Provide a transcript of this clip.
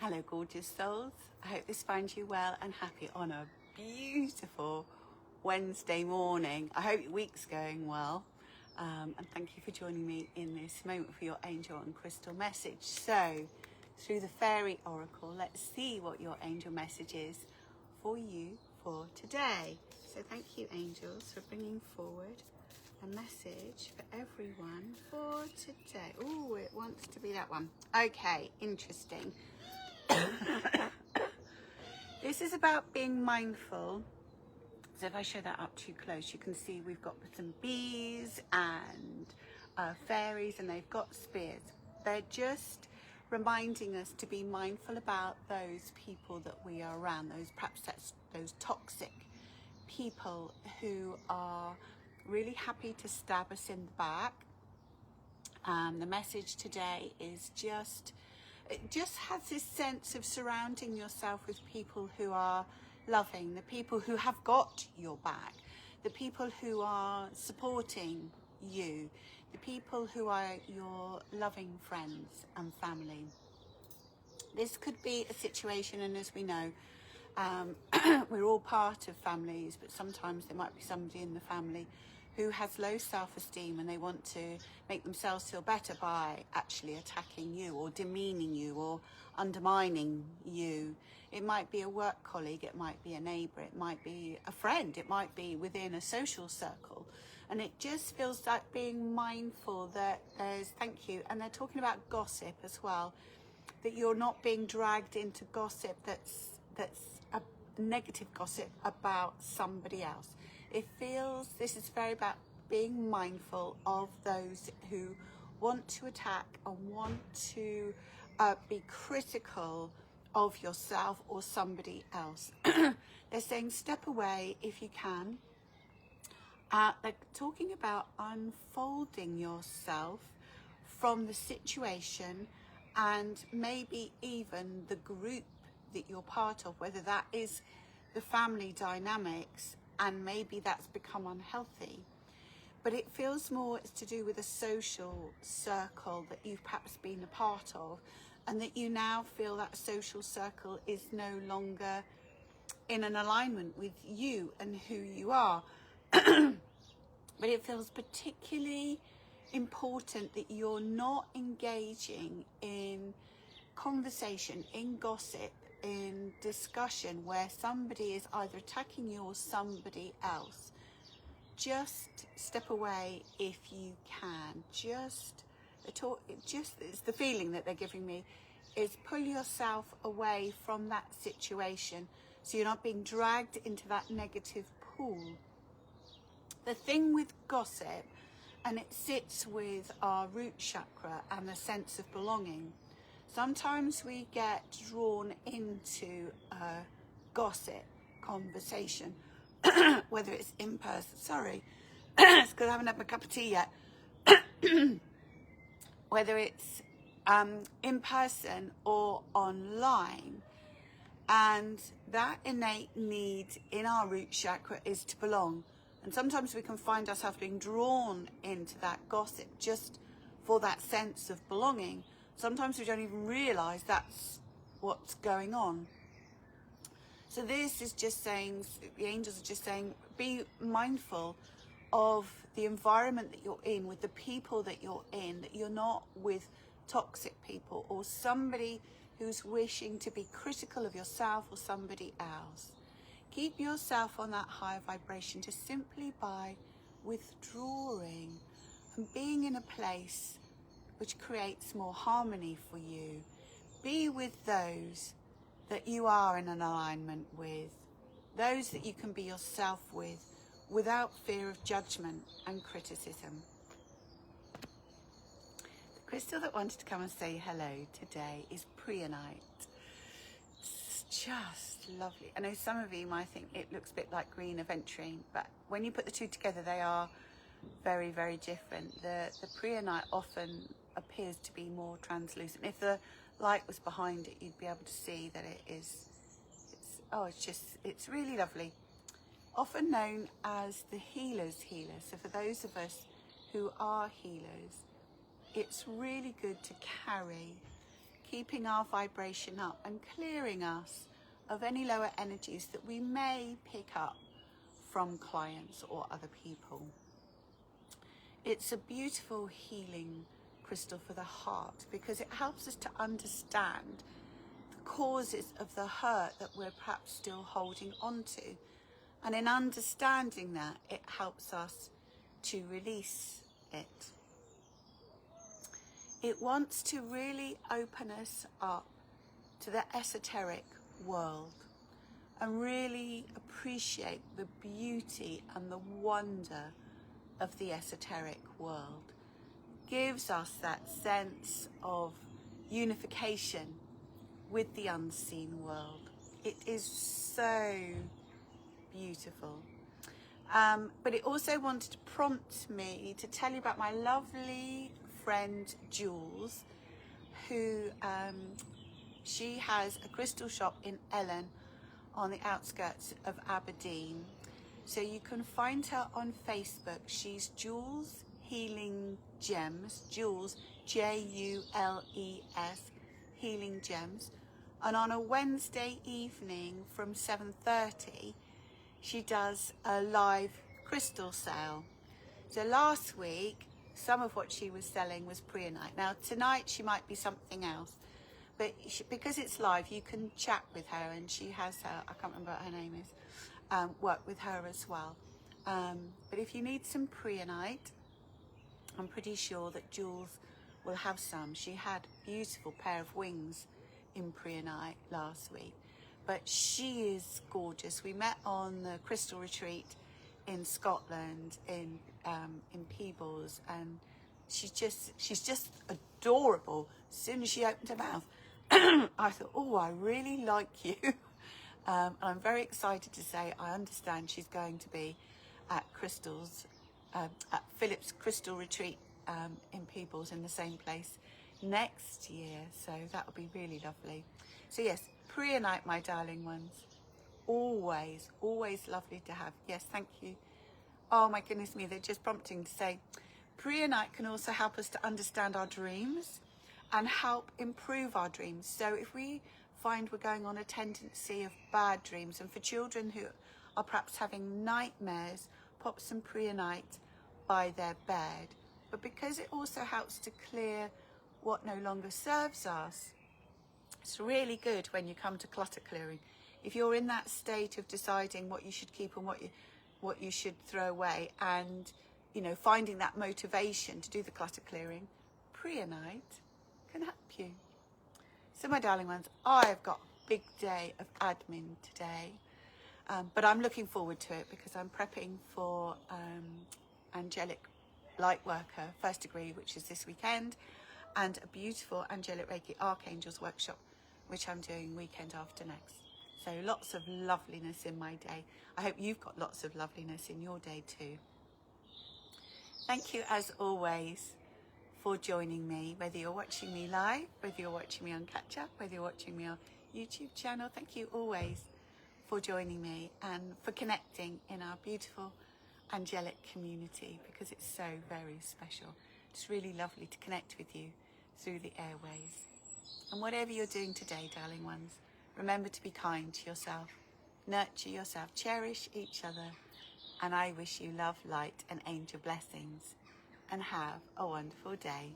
Hello gorgeous souls, I hope this finds you well and happy on a beautiful Wednesday morning. I hope your week's going well, and thank you for joining me in this moment for your angel and crystal message. So through the fairy oracle, let's see what your angel message is for you for today. So thank you angels for bringing forward a message for everyone for today. Oh, it wants to be that one. Okay, interesting. This is about being mindful. So if I show that up too close, you can see we've got some bees and fairies, and they've got spears. They're just reminding us to be mindful about those people that we are around, those toxic people who are really happy to stab us in the back. The message today is it just has this sense of surrounding yourself with people who are loving, the people who have got your back, the people who are supporting you, the people who are your loving friends and family. This could be a situation, and as we know, we're all part of families, but sometimes there might be somebody in the family who has low self-esteem and they want to make themselves feel better by actually attacking you or demeaning you or undermining you. It might be a work colleague, it might be a neighbour, it might be a friend, it might be within a social circle. And it just feels like being mindful that thank you, and they're talking about gossip as well, that you're not being dragged into gossip that's a negative gossip about somebody else. This is very about being mindful of those who want to attack and want to be critical of yourself or somebody else. They're saying step away if you can. They're talking about unfolding yourself from the situation and maybe even the group that you're part of, whether that is the family dynamics, and maybe that's become unhealthy. But it feels more it's to do with a social circle that you've perhaps been a part of, and that you now feel that social circle is no longer in an alignment with you and who you are. But it feels particularly important that you're not engaging in conversation, in gossip, in discussion where somebody is either attacking you or somebody else. Just step away if you can. It's the feeling that they're giving me is pull yourself away from that situation so you're not being dragged into that negative pool. The thing with gossip, and it sits with our root chakra and the sense of belonging. Sometimes we get drawn into a gossip conversation, whether it's in person, sorry, it's because I haven't had my cup of tea yet, whether it's in person or online, and that innate need in our root chakra is to belong. And sometimes we can find ourselves being drawn into that gossip just for that sense of belonging. Sometimes we don't even realise that's what's going on. So this is just saying, the angels are just saying, be mindful of the environment that you're in, with the people that you're in, that you're not with toxic people or somebody who's wishing to be critical of yourself or somebody else. Keep yourself on that higher vibration just simply by withdrawing and being in a place which creates more harmony for you. Be with those that you are in an alignment with, those that you can be yourself with without fear of judgment and criticism. The crystal that wanted to come and say hello today is Preonite. It's just lovely. I know some of you might think it looks a bit like green aventurine, but when you put the two together, they are very, very different. The Preonite often appears to be more translucent. If the light was behind it, you'd be able to see that it's really lovely. Often known as the healer's healer. So for those of us who are healers, it's really good to keeping our vibration up and clearing us of any lower energies that we may pick up from clients or other people. It's a beautiful healing crystal for the heart because it helps us to understand the causes of the hurt that we're perhaps still holding on to. And in understanding that, it helps us to release it. It wants to really open us up to the esoteric world and really appreciate the beauty and the wonder of the esoteric world. Gives us that sense of unification with the unseen world. It is so beautiful. But it also wanted to prompt me to tell you about my lovely friend Jules, who she has a crystal shop in Ellen on the outskirts of Aberdeen. So you can find her on Facebook. She's Jules Healing Gems, Jules, Jules, Healing Gems. And on a Wednesday evening from 7:30, she does a live crystal sale. So last week, some of what she was selling was preonite. Now tonight she might be something else, but because it's live, you can chat with her, and she has her, I can't remember what her name is, work with her as well. But if you need some preonite, I'm pretty sure that Jules will have some. She had a beautiful pair of wings in preonite last week, but she is gorgeous. We met on the crystal retreat in Scotland, in Peebles, and she's just adorable. As soon as she opened her mouth, I thought, oh, I really like you. And I'm very excited to say I understand she's going to be at at Philip's Crystal Retreat in Peebles, in the same place next year. So that'll be really lovely. So yes, preonite, my darling ones. Always, always lovely to have. Yes, thank you. Oh my goodness me, they're just prompting to say, preonite can also help us to understand our dreams and help improve our dreams. So if we find we're going on a tendency of bad dreams, and for children who are perhaps having nightmares, pop some preonite by their bed. But because it also helps to clear what no longer serves us, it's really good when you come to clutter clearing. If you're in that state of deciding what you should keep and what you should throw away, and finding that motivation to do the clutter clearing, preonite can help you. So my darling ones, I've got a big day of admin today, but I'm looking forward to it because I'm prepping for Angelic Lightworker First Degree, which is this weekend, and a beautiful Angelic Reiki Archangels workshop, which I'm doing weekend after next. So lots of loveliness in my day. I hope you've got lots of loveliness in your day too. Thank you as always for joining me, whether you're watching me live, whether you're watching me on catch up, whether you're watching me on YouTube channel. Thank you always for joining me and for connecting in our beautiful angelic community, because it's so very special. It's really lovely to connect with you through the airways. And whatever you're doing today, darling ones, remember to be kind to yourself, nurture yourself, cherish each other, and I wish you love, light and angel blessings, and have a wonderful day.